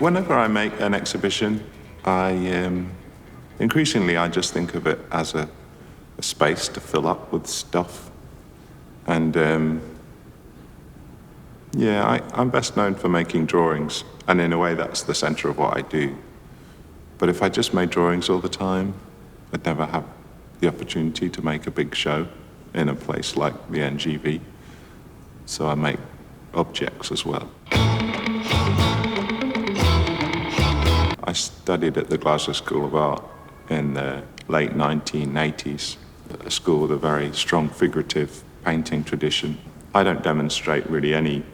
Whenever I make an exhibition, increasingly I just think of it as a space to fill up with stuff. And I'm best known for making drawings, and in a way that's the center of what I do. But if I just made drawings all the time, I'd never have the opportunity to make a big show in a place like the NGV. So I make objects as well. I studied at the Glasgow School of Art in the late 1980s, a school with a very strong figurative painting tradition. I don't demonstrate really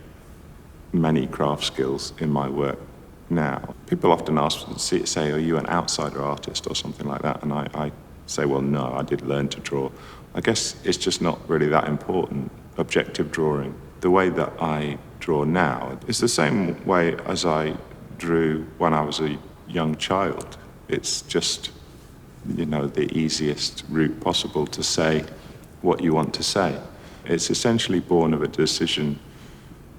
many craft skills in my work now. People often say, are you an outsider artist or something like that? And I say, well, no, I did learn to draw. I guess it's just not really that important. Objective drawing. The way that I draw now is the same way as I drew when I was a young child. It's just, the easiest route possible to say what you want to say. It's essentially born of a decision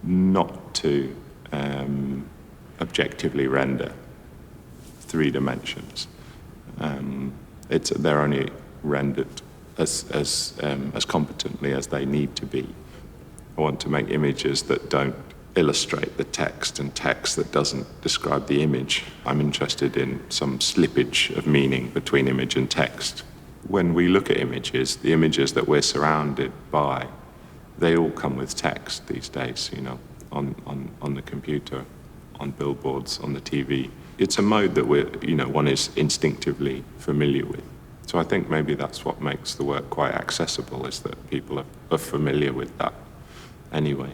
not to objectively render 3 dimensions. They're only rendered as competently as they need to be. I want to make images that don't illustrate the text and text that doesn't describe the image. I'm interested in some slippage of meaning between image and text. When we look at images, the images that we're surrounded by, they all come with text these days, on the computer, on billboards, on the TV. It's a mode that one is instinctively familiar with. So I think maybe that's what makes the work quite accessible, is that people are familiar with that anyway.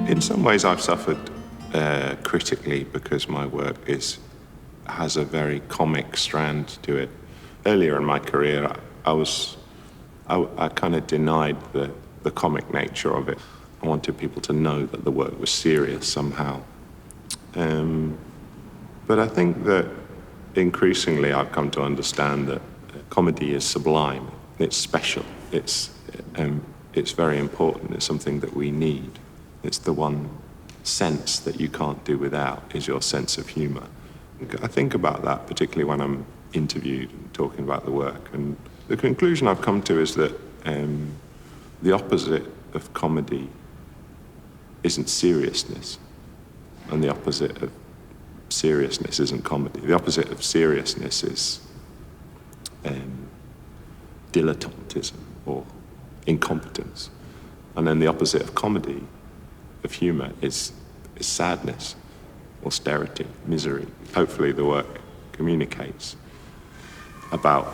In some ways I've suffered critically because my work has a very comic strand to it. Earlier in my career, I kind of denied the comic nature of it. I wanted people to know that the work was serious somehow. But I think that increasingly I've come to understand that comedy is sublime. It's special. It's very important. It's something that we need. It's the one sense that you can't do without, is your sense of humor. I think about that, particularly when I'm interviewed and talking about the work. And the conclusion I've come to is that the opposite of comedy isn't seriousness, and the opposite of seriousness isn't comedy. The opposite of seriousness is dilettantism or incompetence. And then the opposite of comedy, of humor, is sadness, austerity, misery. Hopefully the work communicates about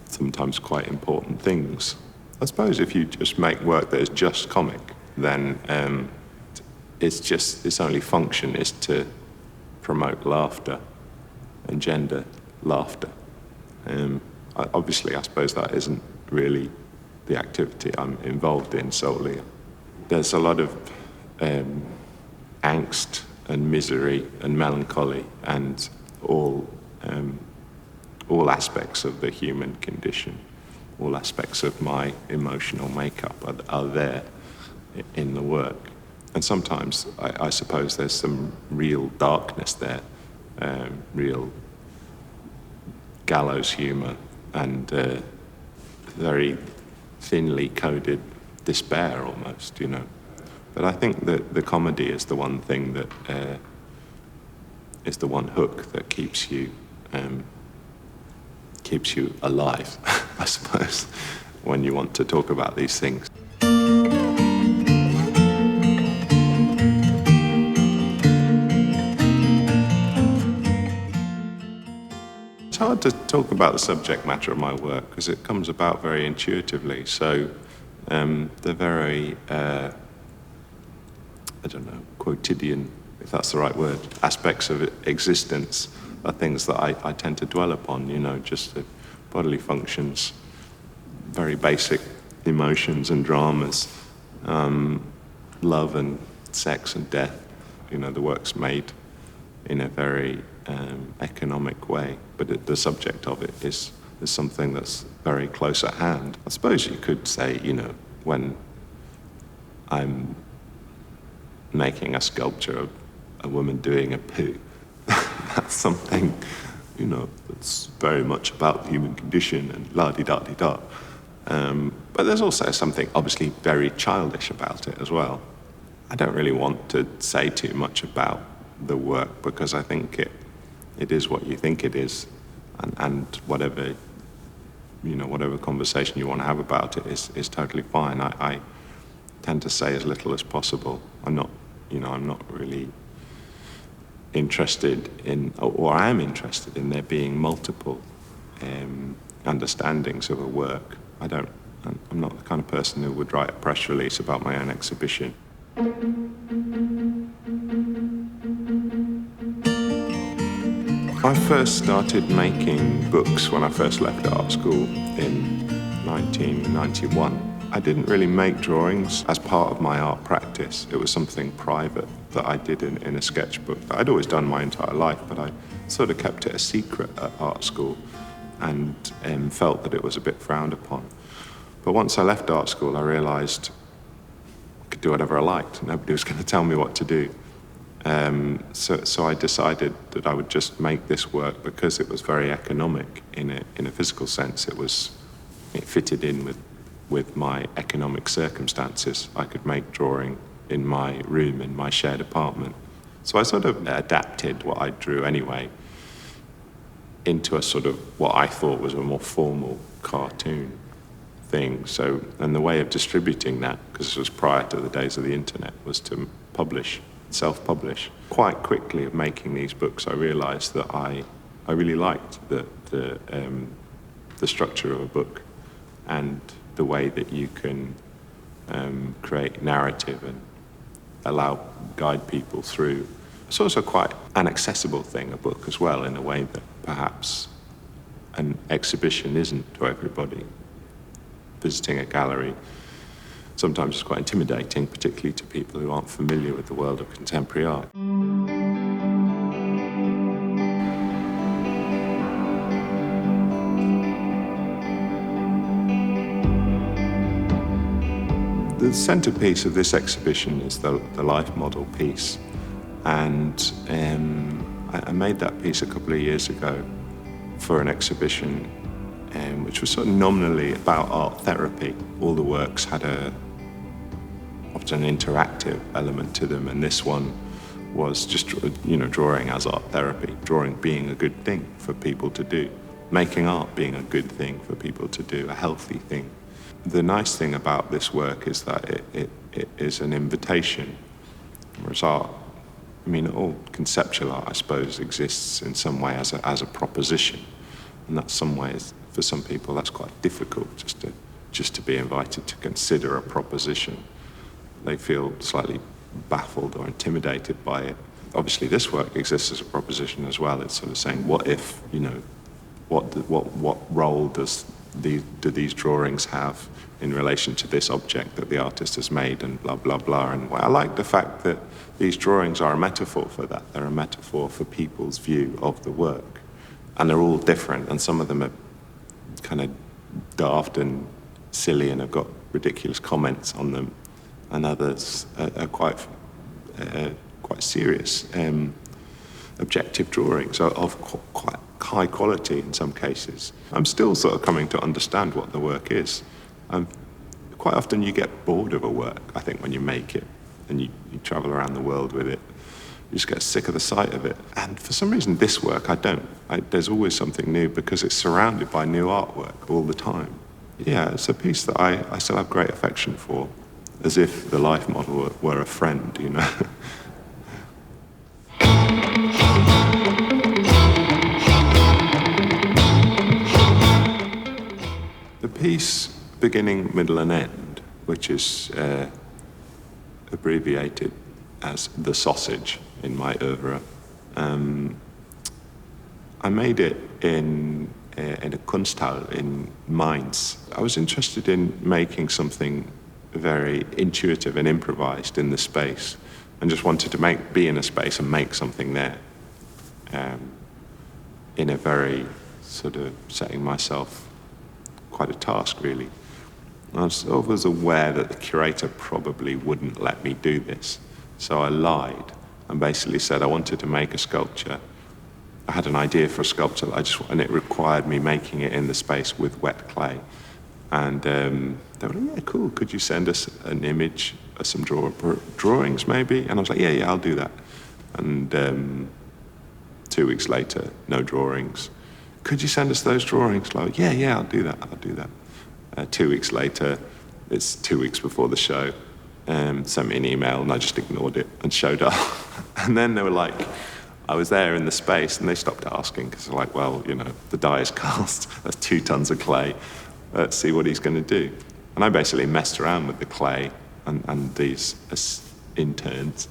sometimes quite important things. I suppose if you just make work that is just comic, then its only function is to promote laughter, engender laughter. Obviously, I suppose that isn't really the activity I'm involved in solely. There's a lot of angst and misery and melancholy and all aspects of the human condition, all aspects of my emotional makeup are there in the work. And sometimes I suppose there's some real darkness there, real gallows humor and very thinly coded despair almost, But I think that the comedy is the one thing that is the one hook that keeps you alive, I suppose, when you want to talk about these things. It's hard to talk about the subject matter of my work because it comes about very intuitively. So the very quotidian, if that's the right word, aspects of existence are things that I tend to dwell upon, just the bodily functions, very basic emotions and dramas, love and sex and death. The work's made in a very economic way, but the subject of it is something that's very close at hand. I suppose you could say, when I'm making a sculpture of a woman doing a poo, that's something, that's very much about the human condition and la-di-da-di-da. But there's also something obviously very childish about it as well. I don't really want to say too much about the work because I think it is what you think it is, and whatever conversation you want to have about it is totally fine. I tend to say as little as possible. I'm not really interested in, or I am interested in there being multiple understandings of a work. I'm not the kind of person who would write a press release about my own exhibition. I first started making books when I first left art school in 1991. I didn't really make drawings as part of my art practice. It was something private that I did in a sketchbook that I'd always done my entire life, but I sort of kept it a secret at art school and felt that it was a bit frowned upon. But once I left art school, I realised I could do whatever I liked. Nobody was going to tell me what to do. So I decided that I would just make this work because it was very economic in a physical sense. It fitted in with my economic circumstances. I could make drawing in my room, in my shared apartment. So I sort of adapted what I drew anyway into a sort of what I thought was a more formal cartoon thing. So, and the way of distributing that, because this was prior to the days of the internet, was to self-publish. Quite quickly of making these books, I realized that I really liked the structure of a book and the way that you can create narrative and guide people through. It's also quite an accessible thing, a book as well, in a way that perhaps an exhibition isn't to everybody. Visiting a gallery sometimes is quite intimidating, particularly to people who aren't familiar with the world of contemporary art. The centerpiece of this exhibition is the life model piece, and I made that piece a couple of years ago for an exhibition which was sort of nominally about art therapy. All the works had often an interactive element to them, and this one was just drawing as art therapy, drawing being a good thing for people to do, making art being a good thing for people to do, a healthy thing. The nice thing about this work is that it is an invitation, whereas art, all conceptual art, I suppose, exists in some way as a proposition, and that's some ways, for some people, that's quite difficult, just to be invited to consider a proposition. They feel slightly baffled or intimidated by it. Obviously, this work exists as a proposition as well. It's sort of saying, what if, what role do these drawings have in relation to this object that the artist has made, and blah, blah, blah. And I like the fact that these drawings are a metaphor for that. They're a metaphor for people's view of the work. And they're all different, and some of them are kind of daft and silly and have got ridiculous comments on them, and others are quite serious, objective drawings of quite high quality in some cases. I'm still sort of coming to understand what the work is. Quite often you get bored of a work, I think, when you make it, and you travel around the world with it. You just get sick of the sight of it. And for some reason, this work, I don't. There's always something new because it's surrounded by new artwork all the time. Yeah, it's a piece that I still have great affection for, as if the life model were a friend, The piece beginning, middle and end, which is abbreviated as the sausage in my oeuvre, I made it in a Kunsthal in Mainz. I was interested in making something very intuitive and improvised in the space, and just wanted to be in a space and make something there, in a very sort of setting myself quite a task, really. I sort of was aware that the curator probably wouldn't let me do this. So I lied and basically said I wanted to make a sculpture. I had an idea for a sculpture and it required me making it in the space with wet clay. And they were like, yeah, cool, could you send us an image, some drawings maybe? And I was like, yeah, I'll do that. And 2 weeks later, no drawings. Could you send us those drawings? Like, yeah, I'll do that. 2 weeks later, it's 2 weeks before the show, sent me an email and I just ignored it and showed up. And then they were like, I was there in the space and they stopped asking because they're like, well, the die is cast, that's 2 tons of clay, let's see what he's going to do. And I basically messed around with the clay and these interns.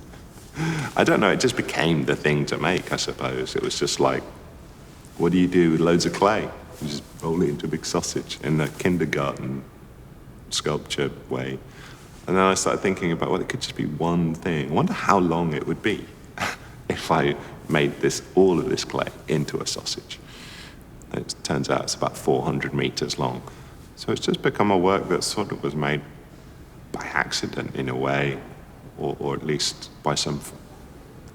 I don't know, it just became the thing to make, I suppose. It was just like, what do you do with loads of clay? You just roll it into a big sausage in the kindergarten sculpture way. And then I started thinking about, well, it could just be one thing. I wonder how long it would be if I made all of this clay into a sausage. It turns out it's about 400 meters long. So it's just become a work that sort of was made by accident in a way, or at least by some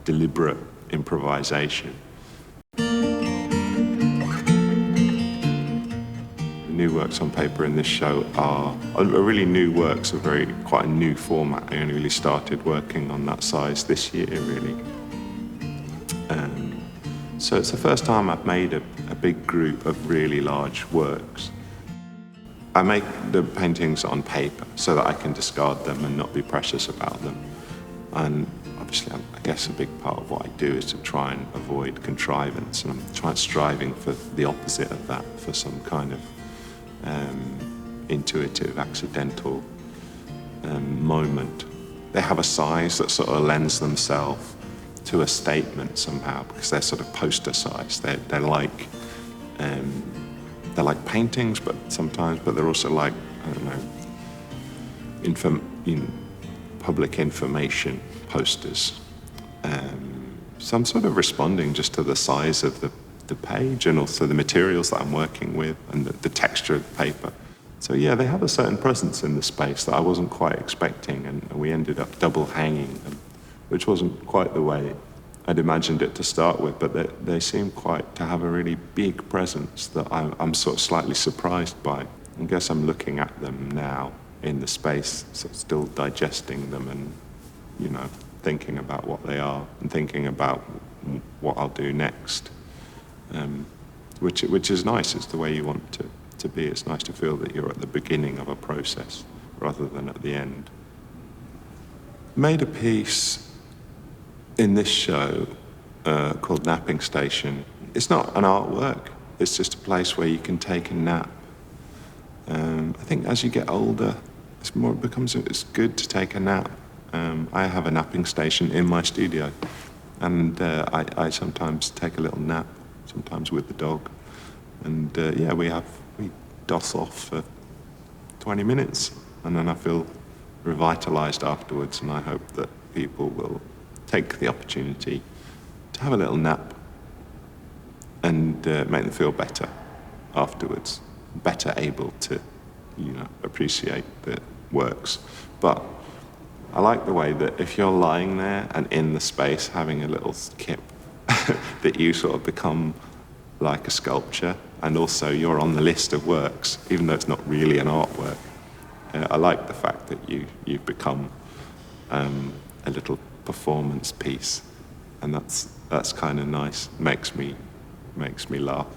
deliberate improvisation. New works on paper in this show are really new works, quite a new format. I only really started working on that size this year, really. So it's the first time I've made a big group of really large works. I make the paintings on paper so that I can discard them and not be precious about them. And obviously, I guess a big part of what I do is to try and avoid contrivance, and I'm striving for the opposite of that, for some kind of intuitive, accidental moment. They have a size that sort of lends themselves to a statement somehow, because they're sort of poster size. They're like paintings, but they're also like, I don't know, public information posters. So I'm sort of responding just to the size of the page and also the materials that I'm working with and the texture of the paper. So yeah, they have a certain presence in the space that I wasn't quite expecting, and we ended up double hanging them, which wasn't quite the way I'd imagined it to start with, but they seem quite to have a really big presence that I'm sort of slightly surprised by. I guess I'm looking at them now in the space, so still digesting them and, thinking about what they are and thinking about what I'll do next. Which is nice. It's the way you want to be. It's nice to feel that you're at the beginning of a process rather than at the end. Made a piece in this show called Napping Station. It's not an artwork. It's just a place where you can take a nap. I think as you get older, it's good to take a nap. I have a napping station in my studio, and I sometimes take a little nap, sometimes with the dog. And we doss off for 20 minutes, and then I feel revitalized afterwards, and I hope that people will take the opportunity to have a little nap and make them feel better afterwards, better able to, appreciate the works. But I like the way that if you're lying there and in the space having a little kip, that you sort of become like a sculpture, and also you're on the list of works, even though it's not really an artwork. I like the fact that you've become a little performance piece, and that's kind of nice. Makes me laugh.